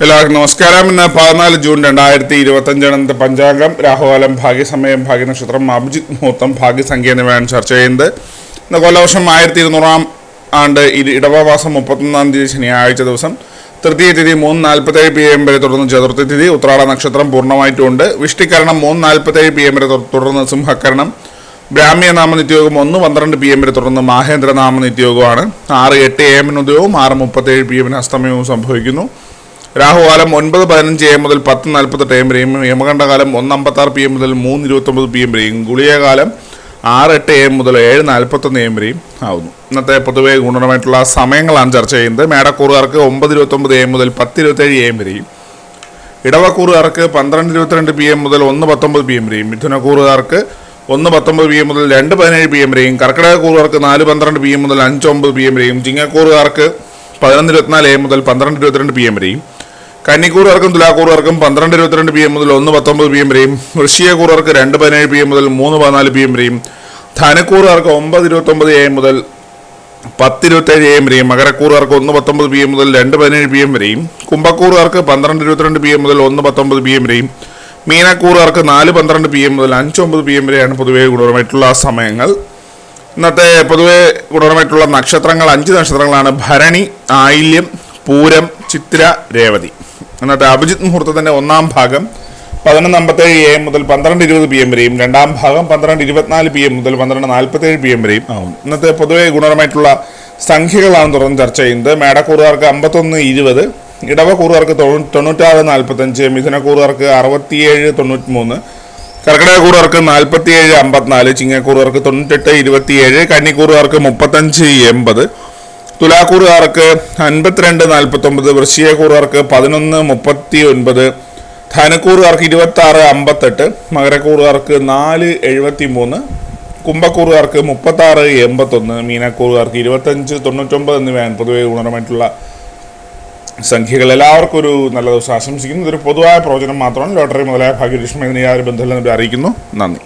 എല്ലാവർക്കും നമസ്കാരം. ഇന്ന് 14 ജൂൺ 2025 പഞ്ചാംഗം, രാഹുകാലം, ഭാഗ്യസമയം, ഭാഗ്യനക്ഷത്രം, അഭിജിത് മുഹൂർത്തം, ഭാഗ്യസംഖ്യ എന്നിവയാണ് ചർച്ച ചെയ്യുന്നത്. ഇന്ന് കൊല്ലവർഷം 1200 ആണ്ട്, ഇടവമാസം 31 ശനിയാഴ്ച ദിവസം, തൃതീയ തിഥി 3:47 PM വരെ തുടർന്ന് ചതുർത്ഥി തിഥി, ഉത്രാട നക്ഷത്രം പൂർണ്ണമായിട്ടുണ്ട്. വിഷ്ടികരണം 3:47 PM വരെ തുടർന്ന് സിംഹകരണം, ബ്രാഹ്മ്യ നാമ നിത്യയോഗം 1:12 PM വരെ തുടർന്ന് മാഹേന്ദ്ര നാമ നിത്യയോഗമാണ്. 6:08 AM ഉദയവും 6:37 PM അസ്തമയവും സംഭവിക്കുന്നു. രാഹുകാലം 9:15 AM മുതൽ 10:48 AM വരെയും, യമകണ്ഠകാലം 1:56 PM മുതൽ 3:29 PM വരെയും, ഗുളികകാലം 6:08 AM മുതൽ 7:41 AM വരെയും ആവുന്നു. ഇന്നത്തെ പൊതുവെ ഗുണപരമായിട്ടുള്ള സമയങ്ങളാണ് ചർച്ച ചെയ്യുന്നത്. മേടക്കൂറുകാർക്ക് 9:29 AM മുതൽ 10:27 AM വരെയും, ഇടവക്കൂറുകാർക്ക് 12:22 PM മുതൽ 1:19 PM വരെയും, മിഥുനക്കൂറുകാർക്ക് 1:19 PM മുതൽ 2:17 PM വരെയും, കർക്കിടകക്കൂറുകാർക്ക് 4:12 PM മുതൽ 5:9 PM വരെയും, ചിങ്ങക്കൂറുകാർക്ക് 11:24 AM മുതൽ 12:22 PM വരെയും, കന്നിക്കൂറുകാർക്കും തുലാക്കൂറുകാർക്കും 12:22 PM മുതൽ 1:19 PM വരെയും, വൃശ്ചികക്കൂറുകാർക്ക് 2:17 PM മുതൽ 3:14 PM വരെയും, ധനക്കൂറുകാർക്ക് 9:29 AM മുതൽ 10:27 AM വരെയും, മകരക്കൂറുകാർക്ക് 1:19 PM മുതൽ 2:17 PM വരെയും, കുംഭക്കൂറുകാർക്ക് 12:22 PM മുതൽ 1:19 PM വരെയും, മീനക്കൂറുകാർക്ക് 4:12 PM മുതൽ 5:9 PM വരെയാണ് പൊതുവെ ഗുണപരമായിട്ടുള്ള സമയങ്ങൾ. ഇന്നത്തെ പൊതുവെ ഗുണപരമായിട്ടുള്ള നക്ഷത്രങ്ങൾ 5 നക്ഷത്രങ്ങളാണ്: ഭരണി, ആയില്യം, പൂരം, ചിത്ര, രേവതി. ഇന്നത്തെ അഭിജിത് മുഹൂർത്തത്തിന്റെ ഒന്നാം ഭാഗം 11:57 AM മുതൽ 12:20 PM വരെയും, രണ്ടാം ഭാഗം 12:24 PM മുതൽ 12:47 PM വരെയും ആവും. ഇന്നത്തെ പൊതുവെ ഗുണപരമായിട്ടുള്ള സംഖ്യകളാണ് തുടർന്ന് ചർച്ച ചെയ്യുന്നത്. മേടക്കൂറുകാർക്ക് 51:20, ഇടവക്കൂറുകാർക്ക് 96:45, മിഥുനക്കൂറുകാർക്ക് 67:93, കർക്കിടകക്കൂറുകാർക്ക് 47:54, ചിങ്ങക്കൂറുകാർക്ക് 98:27, കന്നിക്കൂറുകാർക്ക് 35:80, തുലാക്കൂറുകാർക്ക് 52:49, വൃശ്ചികക്കൂറുകാർക്ക് 11:39, ധനക്കൂറുകാർക്ക് 26:58, മകരക്കൂറുകാർക്ക് 4:73, കുംഭക്കൂറുകാർക്ക് 36:81, മീനക്കൂറുകാർക്ക് 25:99 എന്നിവയാണ് പൊതുവെ ഗുണപരമായിട്ടുള്ള സംഖ്യകൾ. എല്ലാവർക്കും ഒരു നല്ല ദിവസം ആശംസിക്കുന്നു. ഇതൊരു പൊതുവായ പ്രവചനം മാത്രമാണ്. ലോട്ടറി മുതലായ ഭാഗ്യലക്ഷ്മി ഇതിന് യാതൊരു ബന്ധമില്ലെന്ന് അറിയിക്കുന്നു. നന്ദി.